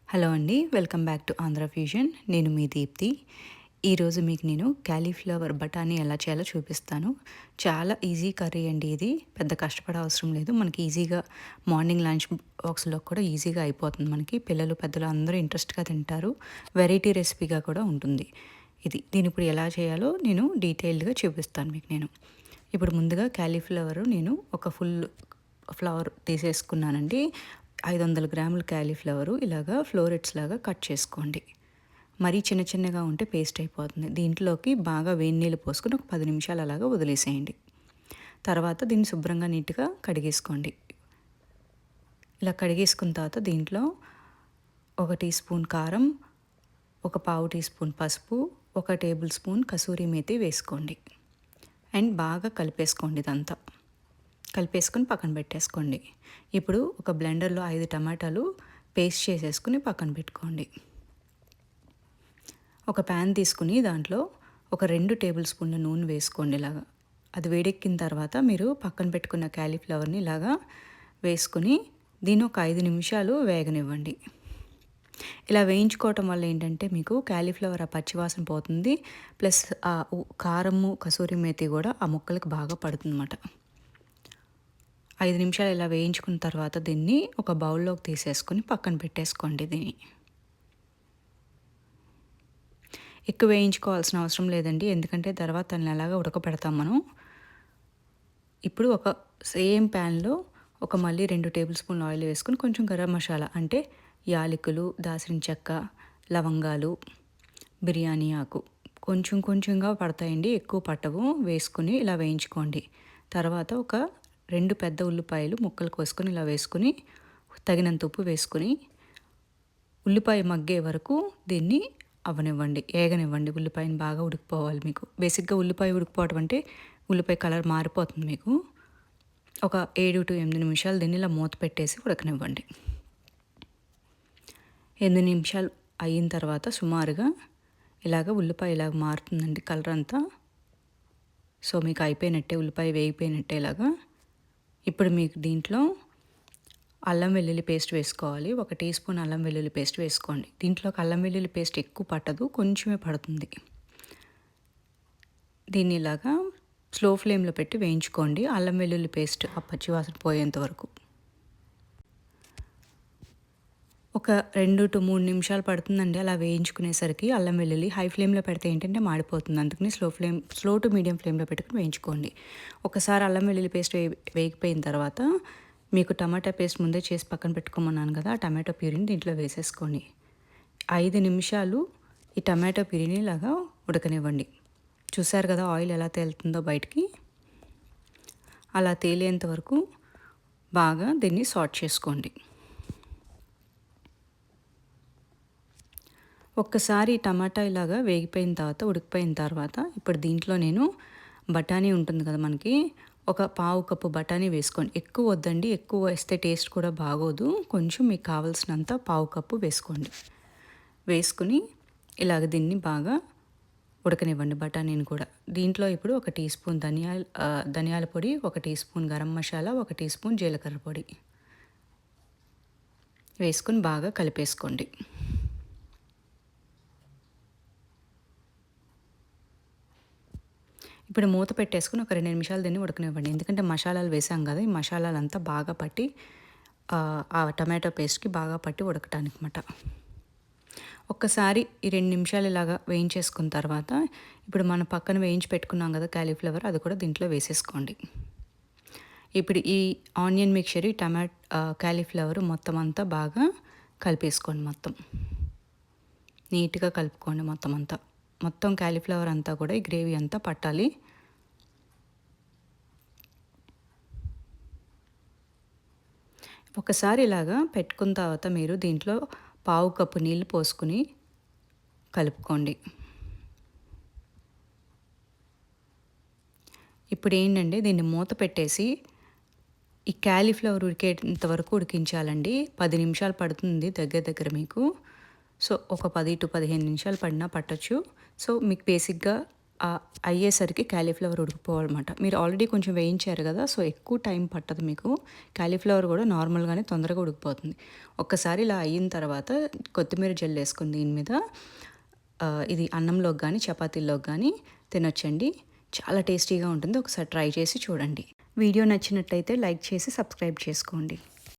Hello అండి. Welcome back to Andhra fusion. నేను మీ దీప్తి. ఈరోజు మీకు నేను కాలీఫ్లవర్ బఠానీ ఎలా చేయాలో చూపిస్తాను. చాలా ఈజీ కర్రీ అండి ఇది. పెద్ద కష్టపడే అవసరం లేదు. మనకి ఈజీగా మార్నింగ్ లంచ్ బాక్స్‌లో కూడా ఈజీగా అయిపోతుంది మనకి. పిల్లలు, పెద్దలు అందరూ ఇంట్రెస్ట్‌గా తింటారు. వెరైటీ రెసిపీగా కూడా ఉంటుంది ఇది. దీన్నిప్పుడు ఎలా చేయాలో నేను డీటెయిల్డ్‌గా చూపిస్తాను మీకు నేను. ఇప్పుడు ముందుగా కాలీఫ్లవరు నేను ఒక ఫుల్ ఫ్లవర్ తీసేసుకున్నానండి. 500 గ్రాముల కాలీఫ్లవరు ఇలాగా ఫ్లోరెట్స్ లాగా కట్ చేసుకోండి. మరీ చిన్న చిన్నగా ఉంటే పేస్ట్ అయిపోతుంది. దీంట్లోకి బాగా వేడి నీళ్ళు పోసుకొని ఒక 10 నిమిషాలు అలాగా వదిలేసేయండి. తర్వాత దీన్ని శుభ్రంగా నీట్‌గా కడిగేసుకోండి. ఇలా కడిగేసుకున్న తర్వాత దీంట్లో ఒక టీ స్పూన్ కారం, ఒక పావు టీ స్పూన్ పసుపు, ఒక టేబుల్ స్పూన్ కసూరి మేతి వేసుకోండి. అండ్ బాగా కలిపేసుకోండి ఇదంతా. కలిపేసుకొని పక్కన పెట్టేసుకోండి. ఇప్పుడు ఒక బ్లెండర్లో 5 టమాటాలు పేస్ట్ చేసేసుకుని పక్కన పెట్టుకోండి. ఒక ప్యాన్ తీసుకుని దాంట్లో ఒక 2 టేబుల్ స్పూన్ల నూనె వేసుకోండి ఇలాగా. అది వేడెక్కిన తర్వాత మీరు పక్కన పెట్టుకున్న కాలీఫ్లవర్ని ఇలాగా వేసుకుని దీన్ని ఒక 5 నిమిషాలు వేగనివ్వండి. ఇలా వేయించుకోవటం వల్ల ఏంటంటే మీకు కాలీఫ్లవర్ ఆ పచ్చివాసన పోతుంది. ప్లస్ కారము, కసూరి మేతి కూడా ఆ ముక్కలకు బాగా పడుతుందన్నమాట. 5 నిమిషాలు ఇలా వేయించుకున్న తర్వాత దీన్ని ఒక బౌల్లోకి తీసేసుకొని పక్కన పెట్టేసుకోండి దీన్ని. ఎక్కువ వేయించుకోవాల్సిన అవసరం లేదండి. ఎందుకంటే తర్వాత దాన్ని అలాగా ఉడకపెడతాం మనం. ఇప్పుడు ఒక సేమ్ ప్యాన్‌లో మళ్ళీ 2 టేబుల్ స్పూన్ల ఆయిల్ వేసుకొని కొంచెం గరం మసాలా అంటే యాలకులు, దాల్చిన చెక్క, లవంగాలు, బిర్యానీ ఆకు కొంచెం కొంచెంగా పడతాయండి. ఎక్కువ పట్టవు. వేసుకొని ఇలా వేయించుకోండి. తర్వాత ఒక 2 పెద్ద ఉల్లిపాయలు ముక్కలు కోసుకొని ఇలా వేసుకొని తగినంత ఉప్పు వేసుకొని ఉల్లిపాయ మగ్గే వరకు దీన్ని అవ్వనివ్వండి, ఏగనివ్వండి. ఉల్లిపాయని బాగా ఉడికిపోవాలి మీకు. బేసిక్‌గా ఉల్లిపాయ ఉడికిపోవడం అంటే ఉల్లిపాయ కలర్ మారిపోతుంది మీకు. ఒక 7-8 నిమిషాలు దీన్ని ఇలా మూత పెట్టేసి ఉడకనివ్వండి. 8 నిమిషాలు అయిన తర్వాత సుమారుగా ఇలాగ ఉల్లిపాయ ఇలాగ మారుతుందండి కలర్ అంతా. సో మీకు అయిపోయినట్టే, ఉల్లిపాయ వేగిపోయినట్టే ఇలాగా. ఇప్పుడు మీకు దీంట్లో అల్లం వెల్లుల్లి పేస్ట్ వేసుకోవాలి. ఒక టీ స్పూన్ అల్లం వెల్లుల్లి పేస్ట్ వేసుకోండి. దీంట్లోకి అల్లం వెల్లుల్లి పేస్ట్ ఎక్కువ పట్టదు, కొంచెమే పడుతుంది. దీన్ని ఇలాగా స్లో ఫ్లేమ్లో పెట్టి వేయించుకోండి. అల్లం వెల్లుల్లి పేస్ట్ ఆ పచ్చివాసన పోయేంత వరకు. ఒక 2-3 నిమిషాలు పడుతుందండి అలా వేయించుకునేసరికి అల్లం వెల్లుల్లి. హై ఫ్లేమ్లో పెడితే ఏంటంటే మాడిపోతుంది. అందుకని స్లో టు మీడియం ఫ్లేమ్లో పెట్టుకుని వేయించుకోండి. ఒకసారి అల్లం వెల్లుల్లి పేస్ట్ వేగిపోయిన తర్వాత మీకు టమాటా పేస్ట్ ముందే చేసి పక్కన పెట్టుకోమన్నాను కదా, ఆ టమాటో ప్యూరీని దీంట్లో వేసేసుకోండి. 5 నిమిషాలు ఈ టమాటో ప్యూరీని ఇలాగా ఉడకనివ్వండి. చూసారు కదా ఆయిల్ ఎలా తేలుతుందో బయటికి. అలా తేలేంత వరకు బాగా దీన్ని సాట్ చేసుకోండి. ఒక్కసారి టమాటా ఇలాగా వేగిపోయిన తర్వాత, ఉడికిపోయిన తర్వాత ఇప్పుడు దీంట్లో నేను బఠానీ ఉంటుంది కదా మనకి, ఒక పావు కప్పు బఠానీ వేసుకోండి. ఎక్కువ వద్దండి, ఎక్కువ వేస్తే టేస్ట్ కూడా బాగోదు. కొంచెం మీకు కావాల్సినంత పావు కప్పు వేసుకోండి. వేసుకుని ఇలాగ దీన్ని బాగా ఉడకనివ్వండి బఠానీని కూడా. దీంట్లో ఇప్పుడు ఒక టీ స్పూన్ ధనియాల పొడి, ఒక టీ స్పూన్ గరం మసాలా, ఒక టీ స్పూన్ జీలకర్ర పొడి వేసుకొని బాగా కలిపేసుకోండి. ఇప్పుడు మూత పెట్టేసుకొని ఒక 2 నిమిషాలు దీన్ని ఉడకనివ్వండి. ఎందుకంటే మసాలాలు వేసాం కదా, ఈ మసాలాలంతా బాగా పట్టి ఆ టమాటో పేస్ట్‌కి బాగా పట్టి ఉడకటానికి మాట. ఒక్కసారి ఈ 2 నిమిషాలు ఇలాగా వేయించేసుకున్న తర్వాత ఇప్పుడు మనం పక్కన వేయించి పెట్టుకున్నాం కదా కాలీఫ్లవర్, అది కూడా దీంట్లో వేసేసుకోండి. ఇప్పుడు ఈ ఆనియన్ మిక్చర్, ఈ కాలీఫ్లవర్ మొత్తం అంతా బాగా కలిపేసుకోండి. మొత్తం నీట్‌గా కలుపుకోండి మొత్తం అంతా. మొత్తం కాలీఫ్లవర్ అంతా కూడా ఈ గ్రేవీ అంతా పట్టాలి. ఒకసారి ఇలాగా పెట్టుకున్న తర్వాత మీరు దీంట్లో పావు కప్పు నీళ్ళు పోసుకుని కలుపుకోండి. ఇప్పుడు ఏంటంటే దీన్ని మూత పెట్టేసి ఈ కాలీఫ్లవర్ ఉడికేంత వరకు ఉడికించాలండి. 10 నిమిషాలు పడుతుంది దగ్గర దగ్గర మీకు. సో ఒక 10-15 నిమిషాలు పడినా పట్టొచ్చు. సో మీకు బేసిక్‌గా అయ్యేసరికి క్యాలీఫ్లవర్ ఉడికిపోవాలన్నమాట. మీరు ఆల్రెడీ కొంచెం వేయించారు కదా, సో ఎక్కువ టైం పట్టదు మీకు. క్యాలీఫ్లవర్ కూడా నార్మల్గానే తొందరగా ఉడికిపోతుంది. ఒక్కసారి ఇలా అయిన తర్వాత కొత్తిమీర జల్లేసుకుని దీని మీద ఇది అన్నంలోకి కానీ చపాతీల్లోకి కానీ తినొచ్చండి. చాలా టేస్టీగా ఉంటుంది. ఒకసారి ట్రై చేసి చూడండి. వీడియో నచ్చినట్టయితే లైక్ చేసి సబ్స్క్రైబ్ చేసుకోండి.